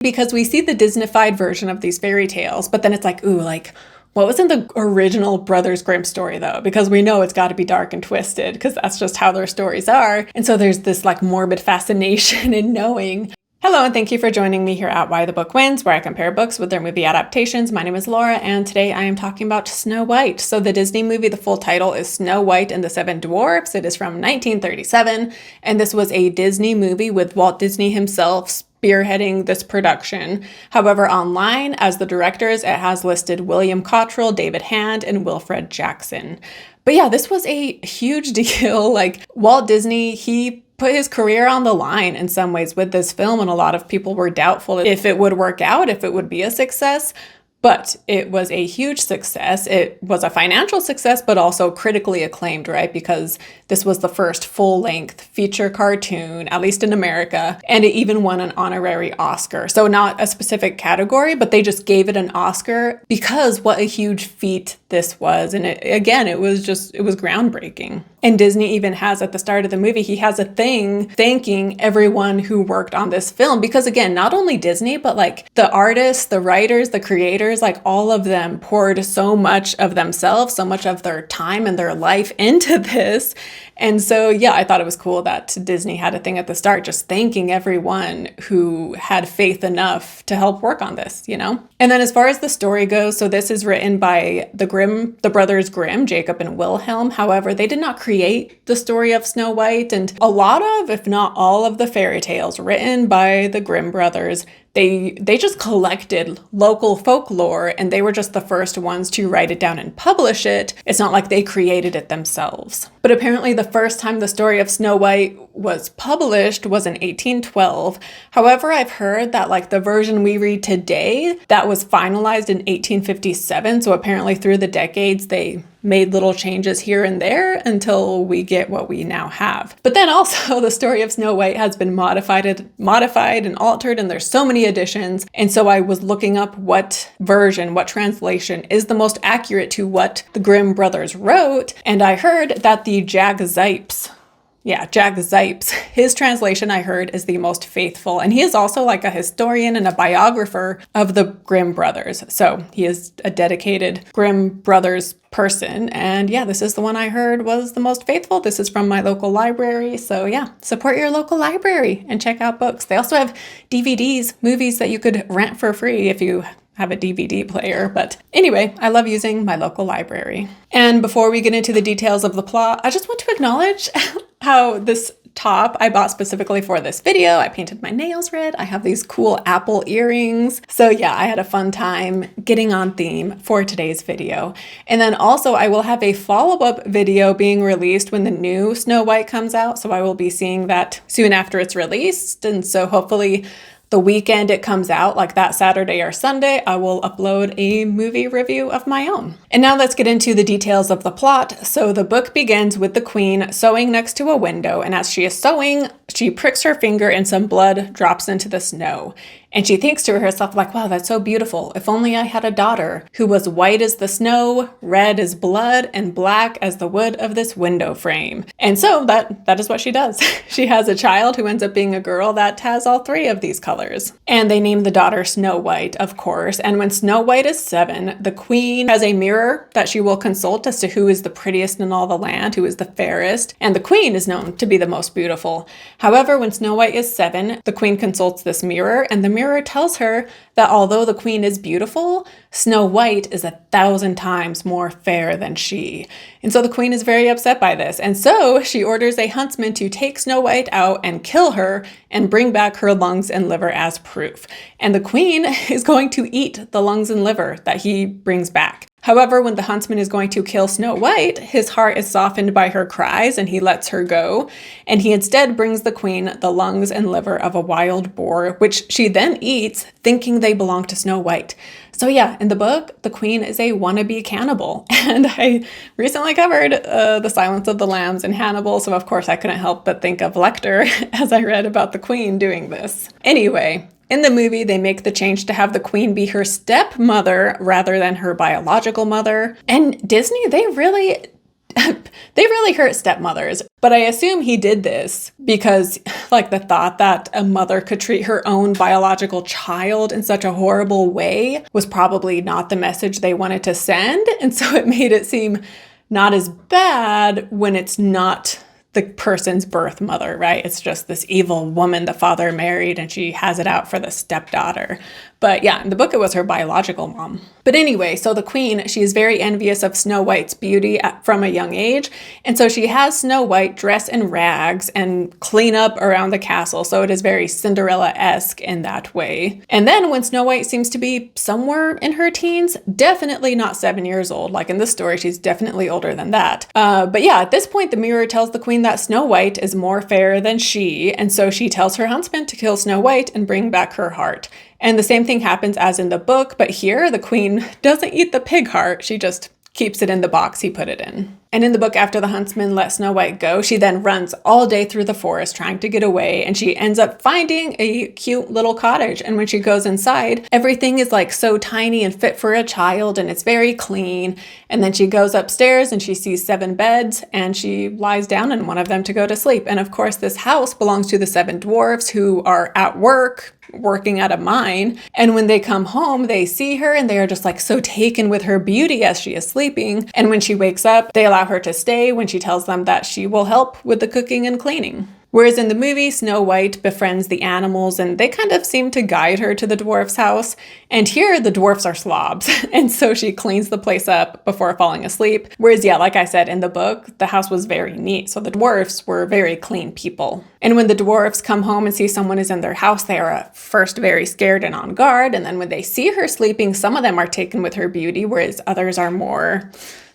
Because we see the Disneyfied version of these fairy tales, but then it's like, ooh, like, what was in the original Brothers Grimm story, though? Because we know it's got to be dark and twisted, because that's just how their stories are. And so there's this like morbid fascination in knowing. Hello, and thank you for joining me here at Why the Book Wins, where I compare books with their movie adaptations. My name is Laura, and today I am talking about Snow White. So the Disney movie, the full title is Snow White and the Seven Dwarfs. It is from 1937, and this was a Disney movie with Walt Disney himself spearheading this production. However, online, as the directors, it has listed William Cottrell, David Hand, and Wilfred Jackson. But yeah, this was a huge deal. Like, Walt Disney, he put his career on the line in some ways with this film, and a lot of people were doubtful if it would work out, if it would be a success. But it was a huge success. It was a financial success, but also critically acclaimed, right? Because this was the first full-length feature cartoon, at least in America, and it even won an honorary Oscar. So not a specific category, but they just gave it an Oscar because what a huge feat this was. And it was groundbreaking. And Disney even has, at the start of the movie, he has a thing thanking everyone who worked on this film. Because again, not only Disney, but like the artists, the writers, the creators, like all of them poured so much of themselves, so much of their time and their life into this. And so, yeah, I thought it was cool that Disney had a thing at the start, just thanking everyone who had faith enough to help work on this, you know? And then as far as the story goes, so this is written by the brothers Grimm, Jacob and Wilhelm. However, they did not create the story of Snow White, and a lot of, if not all of the fairy tales written by the Grimm brothers, they just collected local folklore, and they were just the first ones to write it down and publish it. It's not like they created it themselves. But apparently the first time the story of Snow White was published was in 1812. However, I've heard that like the version we read today, that was finalized in 1857. So apparently through the decades, they made little changes here and there until we get what we now have. But then also the story of Snow White has been modified and altered, and there's so many editions. And so I was looking up what version, what translation is the most accurate to what the Grimm brothers wrote. And I heard that the Jack Zipes, his translation I heard is the most faithful. And he is also like a historian and a biographer of the Grimm brothers. So he is a dedicated Grimm brothers person. And yeah, this is the one I heard was the most faithful. This is from my local library. So yeah, support your local library and check out books. They also have DVDs, movies that you could rent for free if you have a DVD player. But anyway, I love using my local library. And before we get into the details of the plot, I just want to acknowledge how this top I bought specifically for this video. I painted my nails red. I have these cool apple earrings. So yeah, I had a fun time getting on theme for today's video. And then also I will have a follow-up video being released when the new Snow White comes out. So I will be seeing that soon after it's released. And so hopefully the weekend it comes out, like that Saturday or Sunday, I will upload a movie review of my own. And now let's get into the details of the plot. So the book begins with the queen sewing next to a window, and as she is sewing, she pricks her finger and some blood drops into the snow. And she thinks to herself, like, wow, that's so beautiful. If only I had a daughter who was white as the snow, red as blood, and black as the wood of this window frame. And so that is what she does. She has a child who ends up being a girl that has all three of these colors. And they name the daughter Snow White, of course. And when Snow White is 7, the queen has a mirror that she will consult as to who is the prettiest in all the land, who is the fairest. And the queen is known to be the most beautiful. However, when Snow White is 7, the queen consults this mirror, and the mirror tells her that although the queen is beautiful, Snow White is 1,000 times more fair than she. And so the queen is very upset by this. And so she orders a huntsman to take Snow White out and kill her and bring back her lungs and liver as proof. And the queen is going to eat the lungs and liver that he brings back. However, when the huntsman is going to kill Snow White, his heart is softened by her cries and he lets her go. And he instead brings the queen the lungs and liver of a wild boar, which she then eats, thinking they belong to Snow White. So yeah, in the book, the queen is a wannabe cannibal. And I recently covered The Silence of the Lambs and Hannibal, so of course I couldn't help but think of Lecter as I read about the queen doing this. Anyway, in the movie, they make the change to have the queen be her stepmother rather than her biological mother. And Disney, they really they really hurt stepmothers. But I assume he did this because, like, the thought that a mother could treat her own biological child in such a horrible way was probably not the message they wanted to send. And so it made it seem not as bad when it's not the person's birth mother, right? It's just this evil woman the father married and she has it out for the stepdaughter. But yeah, in the book, it was her biological mom. But anyway, so the queen, she is very envious of Snow White's beauty from a young age. And so she has Snow White dress in rags and clean up around the castle. So it is very Cinderella-esque in that way. And then when Snow White seems to be somewhere in her teens, definitely not 7 years old. Like in this story, she's definitely older than that. But yeah, at this point, the mirror tells the queen that Snow White is more fair than she. And so she tells her huntsman to kill Snow White and bring back her heart. And the same thing happens as in the book, but here the queen doesn't eat the pig heart. She just keeps it in the box he put it in. And in the book, after the huntsman lets Snow White go, she then runs all day through the forest trying to get away, and she ends up finding a cute little cottage. And when she goes inside, everything is like so tiny and fit for a child, and it's very clean. And then she goes upstairs and she sees 7 beds, and she lies down in one of them to go to sleep. And of course, this house belongs to the 7 dwarfs who are at work, working at a mine. And when they come home, they see her and they are just like so taken with her beauty as she is sleeping. And when she wakes up, they allow her to stay when she tells them that she will help with the cooking and cleaning. Whereas in the movie, Snow White befriends the animals and they kind of seem to guide her to the dwarf's house. And here the dwarfs are slobs. And so she cleans the place up before falling asleep. Whereas, yeah, like I said, in the book, the house was very neat. So the dwarfs were very clean people. And when the dwarfs come home and see someone is in their house, they are at first very scared and on guard. And then when they see her sleeping, some of them are taken with her beauty, whereas others are more,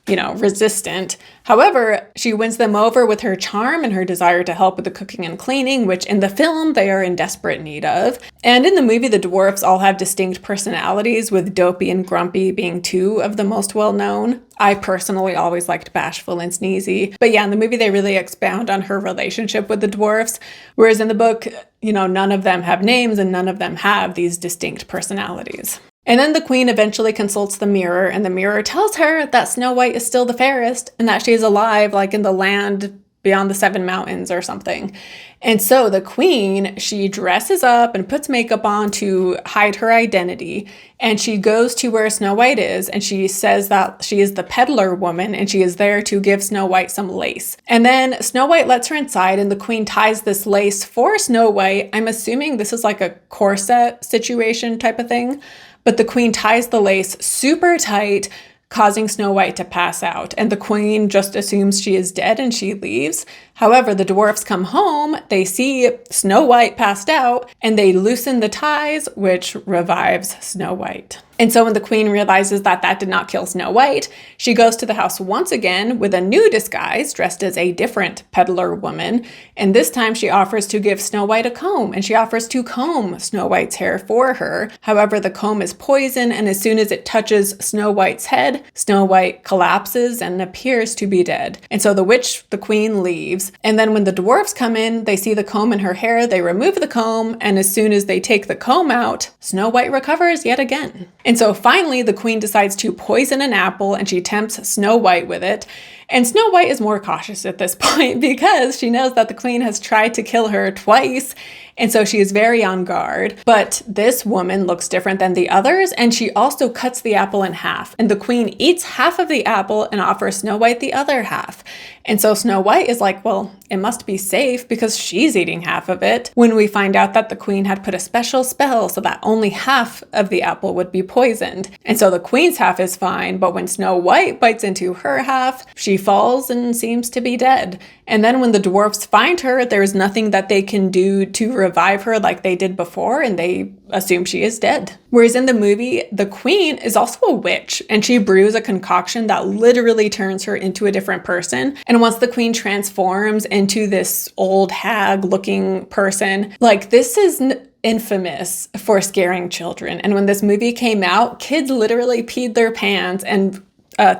resistant. However, she wins them over with her charm and her desire to help with the cooking and cleaning, which in the film they are in desperate need of. And in the movie, the dwarfs all have distinct personalities, with Dopey and Grumpy being 2 of the most well-known. I personally always liked Bashful and Sneezy. But yeah, in the movie, they really expound on her relationship with the dwarfs, whereas in the book, none of them have names and none of them have these distinct personalities. And then the queen eventually consults the mirror, and the mirror tells her that Snow White is still the fairest and that she is alive, like in the land beyond the 7 mountains or something. And so the queen, she dresses up and puts makeup on to hide her identity. And she goes to where Snow White is, and she says that she is the peddler woman and she is there to give Snow White some lace. And then Snow White lets her inside and the queen ties this lace for Snow White. I'm assuming this is like a corset situation type of thing. But the queen ties the lace super tight, causing Snow White to pass out. And the queen just assumes she is dead and she leaves. However, the dwarfs come home, they see Snow White passed out, and they loosen the ties, which revives Snow White. And so when the queen realizes that that did not kill Snow White, she goes to the house once again with a new disguise, dressed as a different peddler woman. And this time she offers to give Snow White a comb, and she offers to comb Snow White's hair for her. However, the comb is poison, and as soon as it touches Snow White's head, Snow White collapses and appears to be dead. And so the queen leaves. And then when the dwarfs come in, they see the comb in her hair, they remove the comb, and as soon as they take the comb out, Snow White recovers yet again. And so finally, the queen decides to poison an apple, and she tempts Snow White with it. And Snow White is more cautious at this point because she knows that the queen has tried to kill her twice, and so she is very on guard. But this woman looks different than the others, and she also cuts the apple in half. And the queen eats half of the apple and offers Snow White the other half. And so Snow White is like, well, it must be safe because she's eating half of it, when we find out that the queen had put a special spell so that only half of the apple would be poisoned. And so the queen's half is fine, but when Snow White bites into her half, she falls and seems to be dead. And then when the dwarfs find her, there's nothing that they can do to revive her like they did before, and they assume she is dead. Whereas in the movie, the queen is also a witch, and she brews a concoction that literally turns her into a different person. And once the queen transforms into this old hag-looking person, like, this is infamous for scaring children. And when this movie came out, kids literally peed their pants, and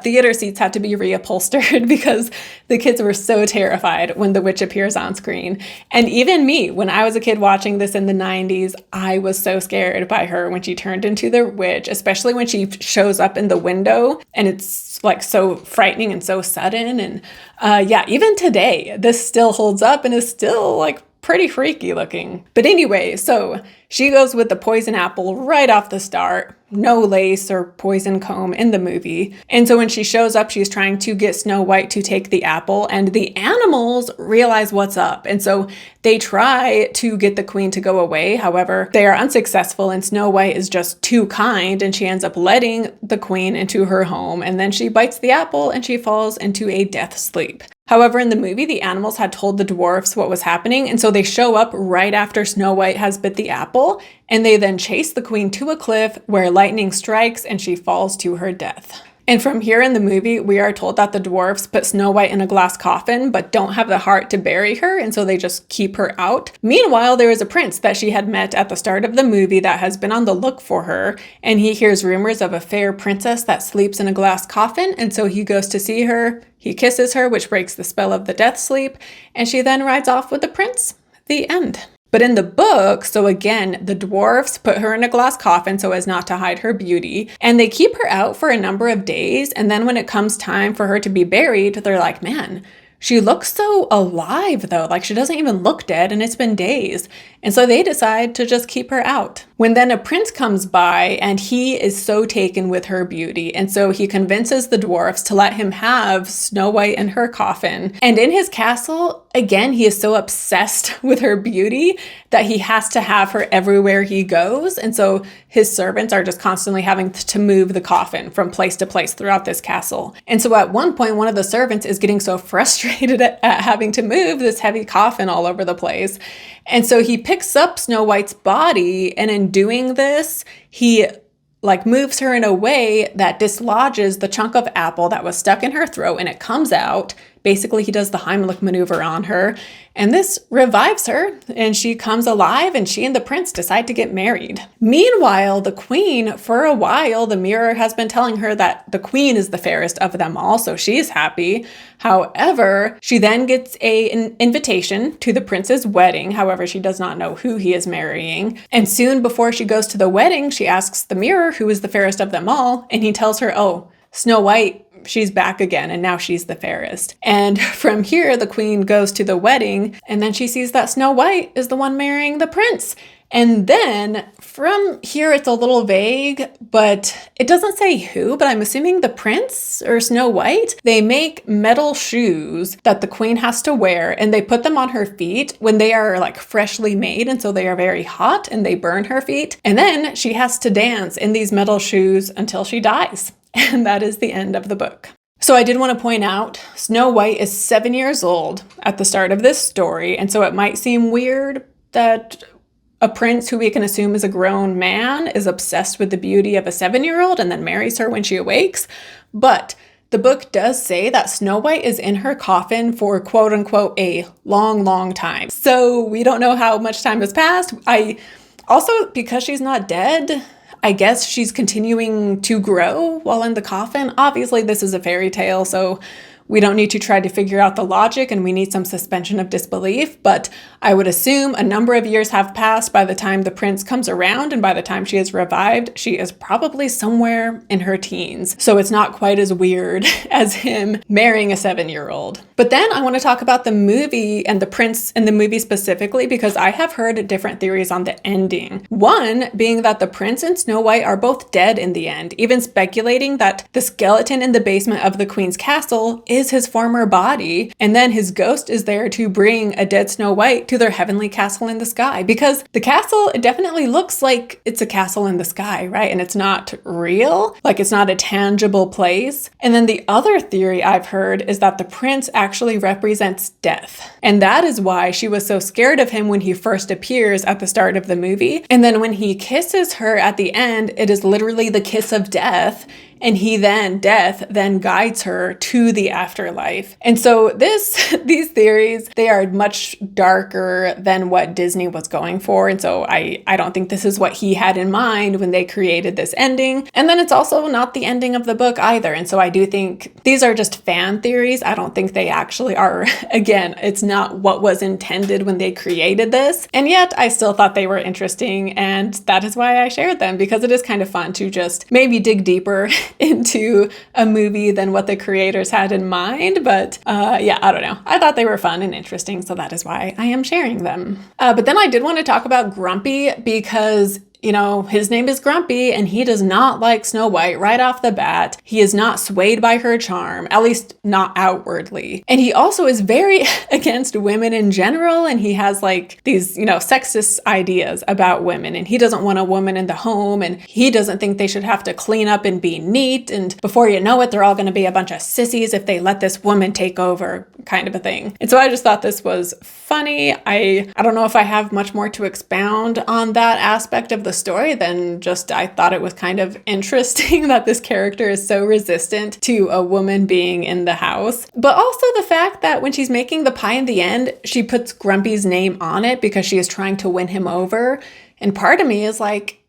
theater seats had to be reupholstered because the kids were so terrified when the witch appears on screen. And even me, when I was a kid watching this in the 90s, I was so scared by her when she turned into the witch, especially when she shows up in the window and it's like so frightening and so sudden. And yeah, even today, this still holds up and is still like pretty freaky looking. But anyway, so she goes with the poison apple right off the start. No lace or poison comb in the movie. And so when she shows up, she's trying to get Snow White to take the apple, and the animals realize what's up. And so they try to get the queen to go away. However, they are unsuccessful, and Snow White is just too kind, and she ends up letting the queen into her home. And then she bites the apple and she falls into a death sleep. However, in the movie, the animals had told the dwarfs what was happening, and so they show up right after Snow White has bit the apple, and they then chase the queen to a cliff where lightning strikes and she falls to her death. And from here in the movie, we are told that the dwarfs put Snow White in a glass coffin, but don't have the heart to bury her, and so they just keep her out. Meanwhile, there is a prince that she had met at the start of the movie that has been on the look for her, and he hears rumors of a fair princess that sleeps in a glass coffin, and so he goes to see her. He kisses her, which breaks the spell of the death sleep, and she then rides off with the prince. The end. But in the book, so again, the dwarfs put her in a glass coffin so as not to hide her beauty, and they keep her out for a number of days, and then when it comes time for her to be buried, they're like, man, she looks so alive though, like she doesn't even look dead and it's been days. And so they decide to just keep her out. When then a prince comes by and he is so taken with her beauty. And so he convinces the dwarfs to let him have Snow White in her coffin. And in his castle, again, he is so obsessed with her beauty that he has to have her everywhere he goes. And so his servants are just constantly having to move the coffin from place to place throughout this castle. And so at one point, one of the servants is getting so frustrated at having to move this heavy coffin all over the place. And so he picks up Snow White's body, and in doing this, he moves her in a way that dislodges the chunk of apple that was stuck in her throat, and it comes out. Basically, he does the Heimlich maneuver on her, and this revives her, and she comes alive, and she and the prince decide to get married. Meanwhile, the queen, for a while, the mirror has been telling her that the queen is the fairest of them all, so she's happy. However, she then gets an invitation to the prince's wedding. However, she does not know who he is marrying. And soon before she goes to the wedding, she asks the mirror who is the fairest of them all, and he tells her, oh, Snow White, she's back again, and now she's the fairest. And from here, the queen goes to the wedding, and then she sees that Snow White is the one marrying the prince. And then from here, it's a little vague, but it doesn't say who, but I'm assuming the prince or Snow White. They make metal shoes that the queen has to wear, and they put them on her feet when they are freshly made. And so they are very hot and they burn her feet. And then she has to dance in these metal shoes until she dies. And that is the end of the book. So I did want to point out, Snow White is 7 years old at the start of this story. And so it might seem weird that a prince who we can assume is a grown man is obsessed with the beauty of a 7-year-old and then marries her when she awakes. But the book does say that Snow White is in her coffin for quote unquote a long, long time. So we don't know how much time has passed. Also, because she's not dead, I guess she's continuing to grow while in the coffin. Obviously, this is a fairy tale, so we don't need to try to figure out the logic, and we need some suspension of disbelief, but I would assume a number of years have passed by the time the prince comes around, and by the time she is revived, she is probably somewhere in her teens. So it's not quite as weird as him marrying a 7-year-old. But then I want to talk about the movie and the prince in the movie specifically, because I have heard different theories on the ending. One being that the prince and Snow White are both dead in the end, even speculating that the skeleton in the basement of the queen's castle is his former body, and then his ghost is there to bring a dead Snow White to their heavenly castle in the sky. Because the castle, it definitely looks like it's a castle in the sky, right? And it's not real, it's not a tangible place. And then the other theory I've heard is that the prince actually represents death. And that is why she was so scared of him when he first appears at the start of the movie. And then when he kisses her at the end, it is literally the kiss of death. and Death then guides her to the afterlife. And so these theories, they are much darker than what Disney was going for. And so I don't think this is what he had in mind when they created this ending. And then it's also not the ending of the book either. And so I do think these are just fan theories. I don't think they actually are. Again, it's not what was intended when they created this. And yet I still thought they were interesting. And that is why I shared them, because it is kind of fun to just maybe dig deeper into a movie than what the creators had in mind. But yeah, I don't know. I thought they were fun and interesting. So that is why I am sharing them. But then I did want to talk about Grumpy, because his name is Grumpy and he does not like Snow White right off the bat. He is not swayed by her charm, at least not outwardly. And he also is very against women in general. And he has like these, sexist ideas about women. And he doesn't want a woman in the home. And he doesn't think they should have to clean up and be neat. And before you know it, they're all going to be a bunch of sissies if they let this woman take over, kind of a thing. And so I just thought this was funny. I don't know if I have much more to expound on that aspect of the story than just I thought it was kind of interesting that this character is so resistant to a woman being in the house. But also the fact that when she's making the pie in the end, she puts Grumpy's name on it because she is trying to win him over. And part of me is like,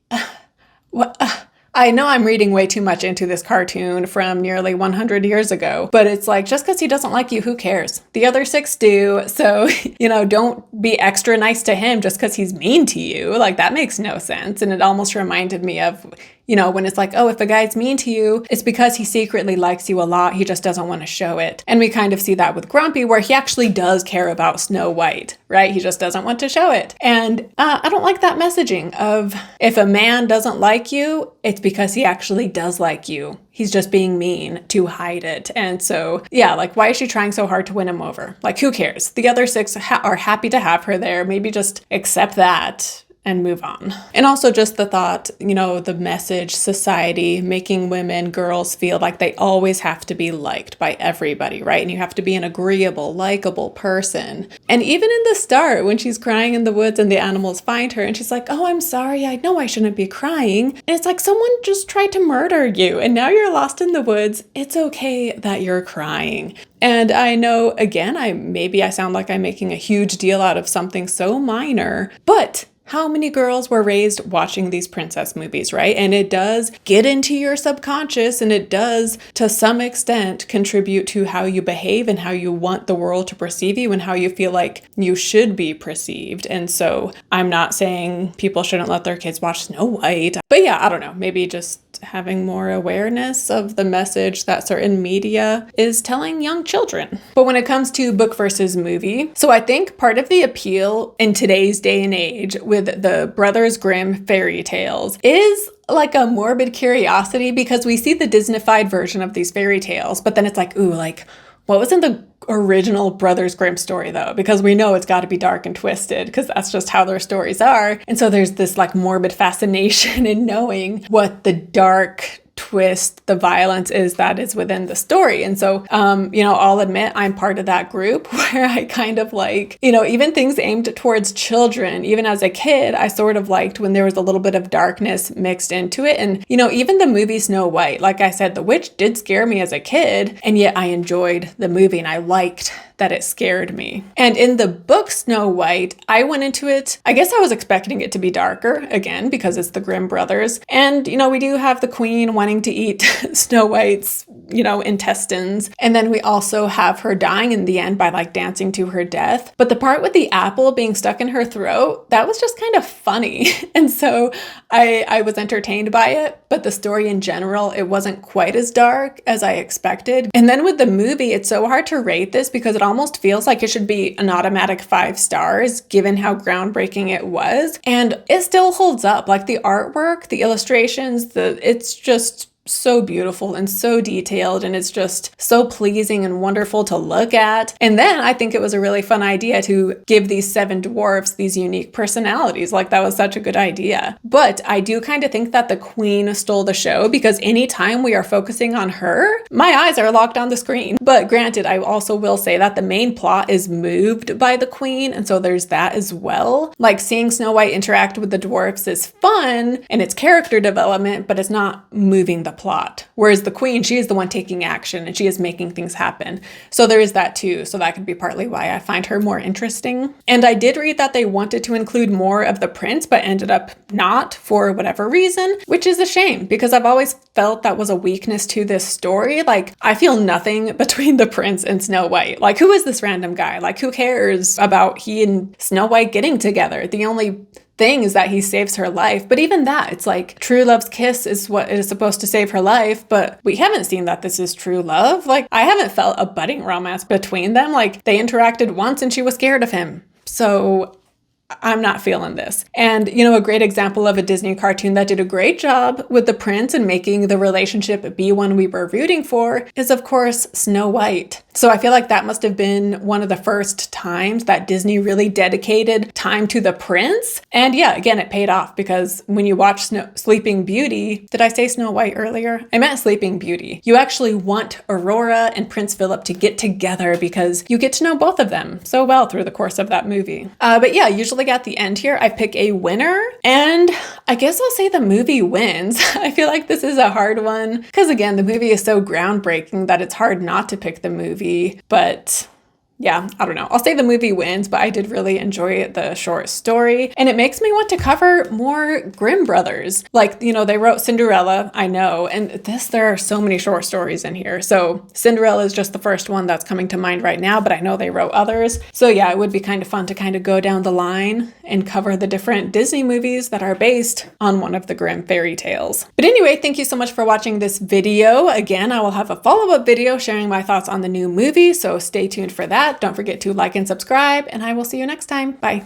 what? I know I'm reading way too much into this cartoon from nearly 100 years ago, but it's like, just because he doesn't like you, who cares? The other 6 do. So, don't be extra nice to him just because he's mean to you. Like, that makes no sense. And it almost reminded me of, when it's like, oh, if a guy's mean to you, it's because he secretly likes you a lot. He just doesn't want to show it. And we kind of see that with Grumpy, where he actually does care about Snow White, right? He just doesn't want to show it. And I don't like that messaging of, if a man doesn't like you, it's because he actually does like you. He's just being mean to hide it. And so, yeah, like, why is she trying so hard to win him over? Like, who cares? The other 6 are happy to have her there. Maybe just accept that and move on. And also just the thought, the message, society, making women, girls feel like they always have to be liked by everybody, right? And you have to be an agreeable, likable person. And even in the start, when she's crying in the woods and the animals find her and she's like, oh, I'm sorry, I know I shouldn't be crying. And it's like, someone just tried to murder you and now you're lost in the woods. It's okay that you're crying. And I know, again, I sound like I'm making a huge deal out of something so minor, but how many girls were raised watching these princess movies, right? And it does get into your subconscious, and it does, to some extent, contribute to how you behave and how you want the world to perceive you and how you feel like you should be perceived. And so I'm not saying people shouldn't let their kids watch Snow White. But yeah, I don't know, maybe just having more awareness of the message that certain media is telling young children. But when it comes to book versus movie, so I think part of the appeal in today's day and age with the Brothers Grimm fairy tales is like a morbid curiosity, because we see the Disneyfied version of these fairy tales, but then it's like, ooh, like, what was in the original Brothers Grimm story though? Because we know it's got to be dark and twisted, because that's just how their stories are. And so there's this like morbid fascination in knowing what the dark twist, the violence is that is within the story. And so, I'll admit I'm part of that group where I kind of like, even things aimed towards children, even as a kid, I sort of liked when there was a little bit of darkness mixed into it. And, even the movie Snow White, like I said, the witch did scare me as a kid, and yet I enjoyed the movie and I liked that it scared me. And in the book Snow White, I went into it, I guess I was expecting it to be darker, again, because it's the Grimm brothers. And, we do have the queen wanting to eat Snow White's, intestines. And then we also have her dying in the end by like dancing to her death. But the part with the apple being stuck in her throat, that was just kind of funny. And so I was entertained by it, but the story in general, it wasn't quite as dark as I expected. And then with the movie, it's so hard to rate this because it almost feels like it should be an automatic 5 stars given how groundbreaking it was. And it still holds up. Like the artwork, the illustrations, it's just so beautiful and so detailed, and it's just so pleasing and wonderful to look at. And then I think it was a really fun idea to give these 7 dwarfs these unique personalities. Like that was such a good idea. But I do kind of think that the queen stole the show, because anytime we are focusing on her, my eyes are locked on the screen. But granted, I also will say that the main plot is moved by the queen, and so there's that as well. Like seeing Snow White interact with the dwarfs is fun and it's character development, but it's not moving the plot. Whereas the queen, she is the one taking action and she is making things happen. So there is that too. So that could be partly why I find her more interesting. And I did read that they wanted to include more of the prince, but ended up not for whatever reason, which is a shame because I've always felt that was a weakness to this story. Like, I feel nothing between the prince and Snow White. Like, who is this random guy? Like, who cares about he and Snow White getting together? The only thing is that he saves her life. But even that, it's like true love's kiss is what is supposed to save her life, but we haven't seen that this is true love. Like, I haven't felt a budding romance between them. Like, they interacted once and she was scared of him. So I'm not feeling this. And, you know, a great example of a Disney cartoon that did a great job with the prince and making the relationship be one we were rooting for is, of course, Snow White. So I feel like that must have been one of the first times that Disney really dedicated time to the prince. And yeah, again, it paid off because when you watch Sleeping Beauty, did I say Snow White earlier? I meant Sleeping Beauty. You actually want Aurora and Prince Philip to get together because you get to know both of them so well through the course of that movie. But yeah, usually at the end here, I pick a winner, and I guess I'll say the movie wins. I feel like this is a hard one because, again, the movie is so groundbreaking that it's hard not to pick the movie, but yeah, I don't know. I'll say the movie wins, but I did really enjoy the short story. And it makes me want to cover more Grimm Brothers. Like, you know, they wrote Cinderella, I know. And there are so many short stories in here. So Cinderella is just the first one that's coming to mind right now, but I know they wrote others. So yeah, it would be kind of fun to kind of go down the line and cover the different Disney movies that are based on one of the Grimm fairy tales. But anyway, thank you so much for watching this video. Again, I will have a follow-up video sharing my thoughts on the new movie, so stay tuned for that. Don't forget to like and subscribe, and I will see you next time. Bye.